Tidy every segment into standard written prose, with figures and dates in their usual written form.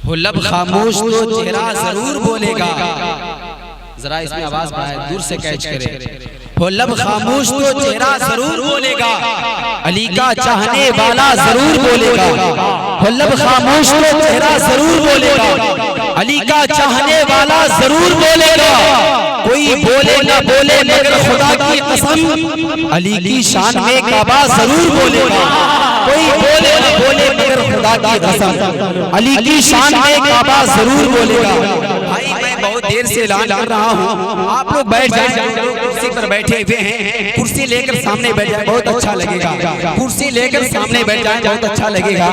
हो लब खामोश तो चेहरा जरूर बोलेगा। जरा इसमें आवाज बढ़ाए, दूर से कैच करे। हो लब खामोश तो चेहरा जरूर बोलेगा, अली का चाहने वाला जरूर बोलेगा। हो लब खामोश तो चेहरा जरूर बोलेगा, अली का चाहने वाला जरूर बोलेगा। कोई बोले न बोले मगर खुदा की कसम, अली की शान में काबा जरूर बोलेगा। कोई बोले न बोले मगर खुदा की कसम, अली की शान में काबा जरूर बोलेगा। भाई मैं बहुत देर से ऐलान कर रहा हूँ, आप लोग बैठ जाएं। कुर्सी पर बैठे हुए हैं, कुर्सी लेकर सामने बैठ जाए, बहुत अच्छा लगेगा। कुर्सी लेकर सामने बैठ जाए, बहुत अच्छा लगेगा।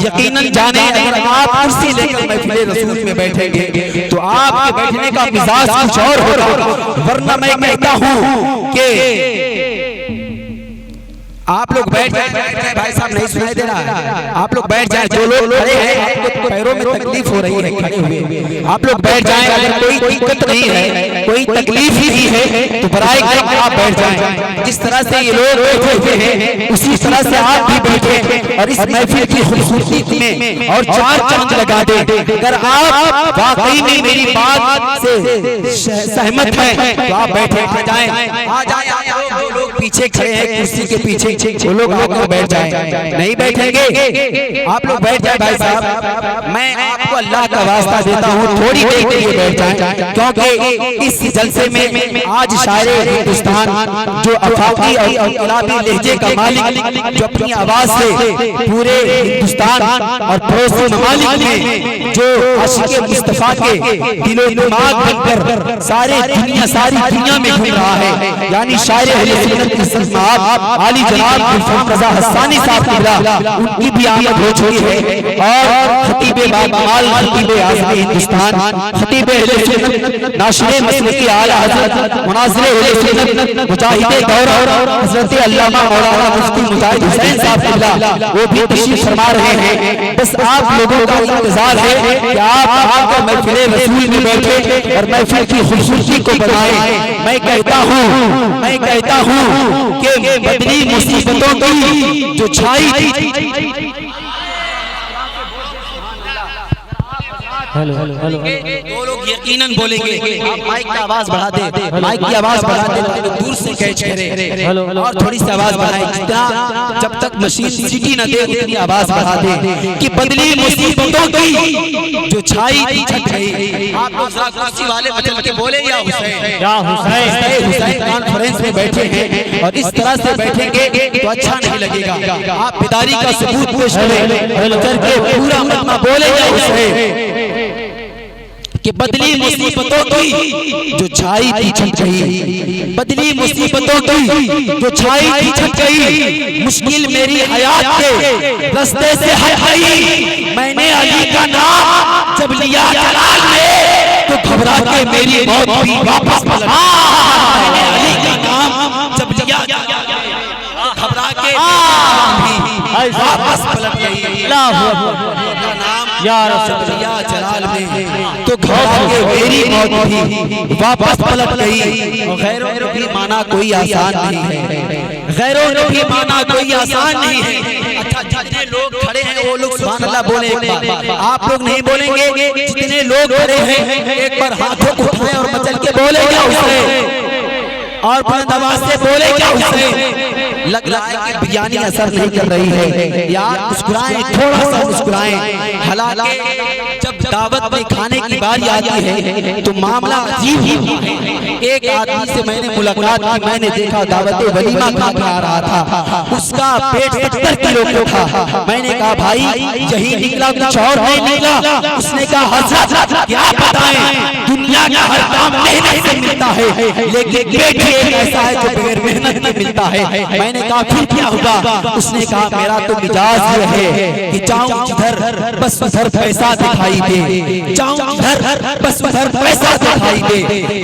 यकीनन जाने अगर आप कुर्सी लेकर महफिल रसूल में बैठेंगे तो आपके बैठने का मिजाज कुछ और होगा। वरना मैं कहता हूँ कि आप लोग बैठ जाए। भाई साहब नहीं सुनाई दे रहा है, आप लोग बैठ जाए। जो लोग खड़े हैं, आपको पैरों में तकलीफ हो रही है खड़े हुए, आप लोग बैठ जाएं। अगर कोई दिक्कत नहीं है, कोई तकलीफ ही नहीं है तो बराए करम आप बैठ जाएं। जिस तरह से ये लोग बैठे हुए हैं उसी तरह से आप भी बैठे और इस महफिल की खूबसूरती में और चार चांद लगा दे। अगर आप वाकई में मेरी बात से सहमत हैं तो आप बैठे आ जाएं। आ जाएं जो लोग पीछे खड़े हैं कुर्सी के पीछे, वो लोग आकर बैठ जाएं। नहीं बैठेंगे आप लोग बैठ जाए। भाई साहब मैं आपको अल्लाह का वास्ता देता हूँ, थोड़ी देर के लिए बैठ जाएं, क्योंकि इस जलसे में आज शायरे हिंदुस्तान जो अफाकी और इनकलाबी लहजे का मालिक, जो अपनी आवाज से पूरे हिंदुस्तान और पड़ोसी ममालिक में जो आशिक़े मुस्तफा के दिलो दिमाग बनकर सारी दुनिया में घूम रहा है, यानी शायरे अहले सुन्नत की सरमाद आली जनाब रज़ा हस्सानी साहब किबला, उनकी भी आमद हो चुकी है। और खतीबे बाकमाल, खतीबे आज़म हिंदुस्तान, खतीबे अहले सुन्नत, नाशिरे मसलकी आला हज़रत, मुनाज़िरे अहले सुन्नत, मुजाहिदे दौर हज़रत अल्लामा मौलाना मुफ्ती मुजाहिद हुसैन साहब किबला, वो भी तशरीफ फरमा रहे हैं। बस आप लोगों का इंतजार है कि आप आकर महफिल रसूल में बैठे और महफिल की खूबसूरती को बनाएं। मैं कहता हूँ कि बदली मुसीबतों की जो छाई थी, हेलो हेलो हेलो, दो लोग यकीनन बोलेंगे। आप माइक की आवाज बढ़ा दे, माइक की आवाज बढ़ा दे, दूर से कैच करें और थोड़ी सी आवाज बढ़ाएं। जितना जब तक मशीन सीटी न दे उतनी आवाज बढ़ा दे कि बदली मुसीबतों की जो छाई थी छट गई। आप कुर्सी वाले बदल के बोले या हुसैन, या हुसैन। हुसैन कॉन्फ्रेंस में बैठे हैं और इस तरह से बैठेंगे तो अच्छा नहीं लगेगा। आप बेदारी का सबूत पेश करें, पूरा मत बोले या हुसैन कि बदली मुसीबतों की जो छाई थी छट गई, बदली मुसीबतों की जो छाई थी छट गई। मुश्किल मेरी हयात के रास्ते से हट गई। मैंने अली का नाम जब लिया जलाल में तो घबरा के मेरी मौत भी वापस पलट। मैंने अली का नाम जब लिया घबरा के वापस पलट गई। या जलाल में तो घबरा के मेरी मौत भी वापस पलट गई। गैरों ने भी माना कोई आसान नहीं है, गैरों ने भी माना कोई आसान नहीं है। अच्छा जितने लोग खड़े हैं वो लोग सुभान अल्लाह बोले एक बार। आप लोग नहीं बोलेंगे, जितने लोग खड़े हैं एक बार हाथों को उठाएं और मचल के बोले क्या हुसैन, और बुलंद आवाज से बोले क्या हुसैन। लग रहा है कि बिरयानी असर नहीं कर रही है, या मुस्कुराएं, थोड़ा सा मुस्कुराएं। हालांकि जब दावत में खाने की बारी आती है तो मामला अजीब ही है। एक आदमी से मैंने मुलाकात की, मैंने देखा दावत वलीमा खा के आ रहा था, उसका पेट 70 किलो का था। मैंने कहा भाई यही निकला, कुछ और नहीं निकला। उसने कहा हज़रत क्या बताएं, दुनिया का हर काम मेहनत से मिलता है, लेकिन पेट एक ऐसा है जो बगैर मेहनत के मिलता है। मैंने कहा फिर क्या हुआ? उसने कहा मेरा तो मिजाज ये है कि जाऊं जिधर बस उधर पैसा दिखाई दे, जाऊं जिधर बस उधर पैसा दिखाई दे,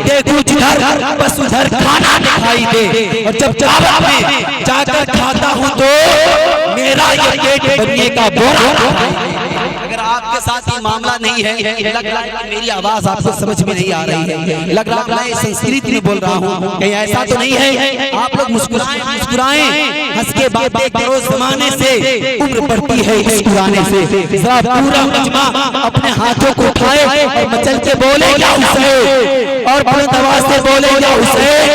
देखूं जिधर बस उधर खाना दिखाई दे। और जब दावत में जाकर खाता हूं तो मेरा ये पेट भरने का बोरा। अगर आपके साथ ये मामला नहीं है। लग रहा है मेरी आवाज आपको समझ में नहीं आ रही है, लग रहा है मैं संस्कृत में बोल रहा हूँ, कहीं ऐसा तो नहीं है। आप लोग मुस्कुराएं मुस्कुराएं, हंस के बातें करो, जमाने से उम्र बढ़ती है मुस्कुराने से। जरा पूरा मजमा अपने हाथों को उठाए और मचल के बोले या हुसैन, और बुलंद आवाज से बोले या हुसैन।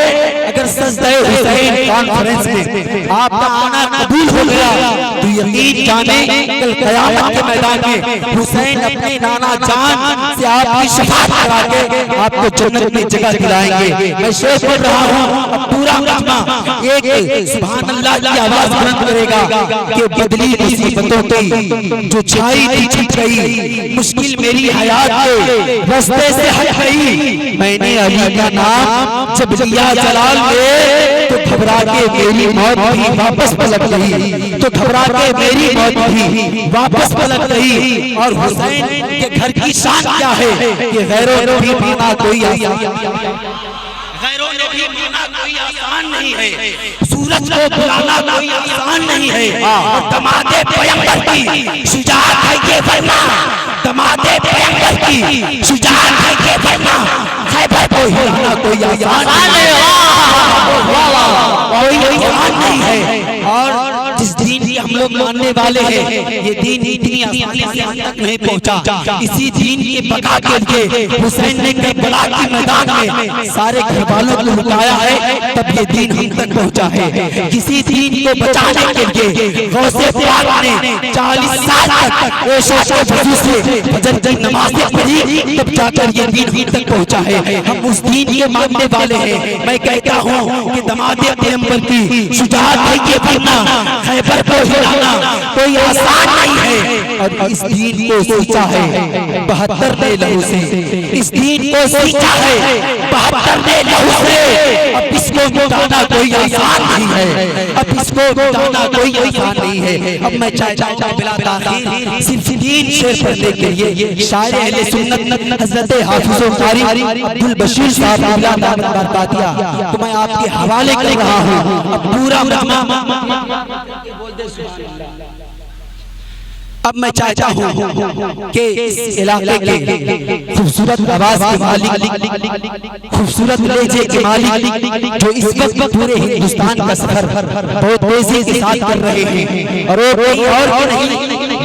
अगर सजदे हुसैन कॉन्फ्रेंस में आपका आना कबूल हो गया तो यकीन जाने कल क़यामत के मैदान में हुसैन अपने नाना जान से आपकी शफाअत करा के आपको जन्नत में जगह दिलाएंगे। मैं शेर पढ़ रहा हूँ, अब पूरा मजमा एक सुभान अल्लाह की आवाज बुलंद करेगा कि बदली मुसीबतों की जो छाई थी छिप गई, मुश्किल मेरी हयात के रास्ते से हट गई। मैंने अली का नाम जब लिया जलाल में तो घबरा के मेरी मौत भी वापस पलट गई, तो घबरा के मेरी मौत भी वापस पलट गई। और हुसैन के घर की शान क्या है कि गैरों ने भी माना कोई गैरों ने भी माना कोई आसान नहीं है, सूरज को बुलाना कोई आसान नहीं है। और दमादे पैगंबर की शुजाअत है ये फरमा, दमादे पैगंबर की शुजाअत है ये फरमा, खैबर को हिलाना कोई आसान नहीं है, कोई आसान नहीं है। और जिस दीन की हम लोग मानने वाले हैं, ये दीन इतनी आसानी से हम तक नहीं पहुंचा। इसी दीन के बका के लिए हुसैन ने करबला के मैदान में सारे घर वालों को लुटाया है, तब ये दीन हम तक पहुंचा है। किसी दीन को बचाने के लिए गौसे पाक ने 40 साल तक ऐशो वज़ू से फजर की नमाज़ पढ़ी, तब जाकर ये दीन हम तक पहुंचा है। हम उस दीन के मानने वाले हैं। मैं कहता हूँ कि दमादे पैगंबर की शुजाअत है ये फरमा, खैबर को हिलाना कोई आसान नहीं है। और इस दीन को सींचा है 72 ने लहू से, इस दीन को सींचा है 72 ने लहू से। अब इसको मिटाना कोई आसान नहीं है, अब इसको मिटाना कोई आसान नहीं है। अब मैं चाहता हूं बिला ताखीर सिर्फ 3 शेर पढ़ने के लिए शायर अहले सुन्नत हज़रत हाफिज़ कारी अब्दुल बशीर साहब बिला बरकातिया तो मैं आपके हवाले कर रहा हूं। अब पूरा अब मैं चाहता हूँ कि इस इलाके के खूबसूरत आवाज के मालिक, खूबसूरत लहजे के मालिक जो इस वक्त पूरे हिंदुस्तान का सफर बहुत तेजी के साथ कर रहे हैं, और वो कोई और नहीं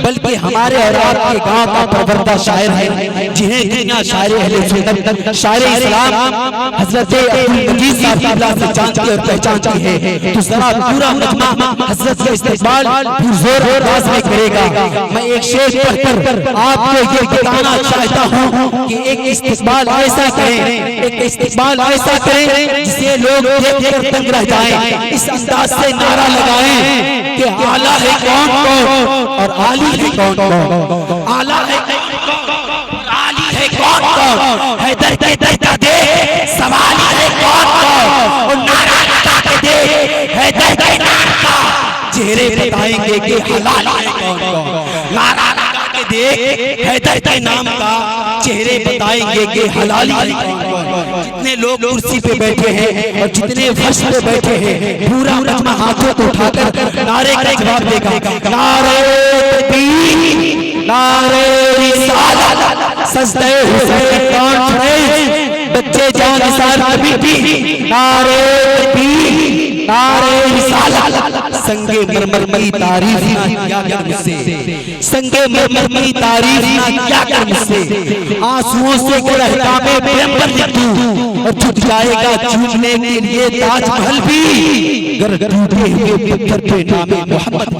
बल्कि हमारे और आपके गांव का परवरदा शायर है, जिन्हें दुनिया शायर अहले सुन्नत शायर इस्लाम हजरत अब्दुल मजीद साहब से जानती और पहचानती है। तो जरा पूरा मजमा हजरत का इस्तकबाल पुरजोर अंदाज में करेगा। मैं एक शेर पढ़कर आपको ये बताना चाहता हूँ कि एक इस्तकबाल ऐसा करें, एक इस्तकबाल ऐसा करें जिसे लोग देखकर दंग रह जाएं। इस अंदाज से नारा लगाएं कि आला है कौन कौन और आली है कौन कौन, आला है आली है कौन कौन, हैदर के दर्द दे सवाली है कौन कौन, और नारा लगा के दे हैदर के नाम का चेहरे बताएंगे कि हलाल है कौन कौन, नारा लगा के दे हैदर के नाम का चेहरे बताएंगे कि हलाल है कौन कौन। जितने लोग कुर्सी पे बैठे हैं और जितने फर्श पे बैठे हैं, पूरा मजमा हाथों को उठाकर नारे का जवाब देगा। नारे तकबीर, नारे रिसालत, सजदे हुसैन कॉन्फ्रेंस, बच्चे जान निसार कमेटी, नारे तकबीर, नारे रिसालत। संगे मरमर की तारीफ ना किया कर मुझसे, संगे मरमर की तारीफ ना किया कर मुझसे, आंसुओं से गहरा में पैगंबर लिख दूं और झुक जाएगा चूमने के लिए ताजमहल भी, गर टूटे हुए पत्थर पे नामे मोहम्मद।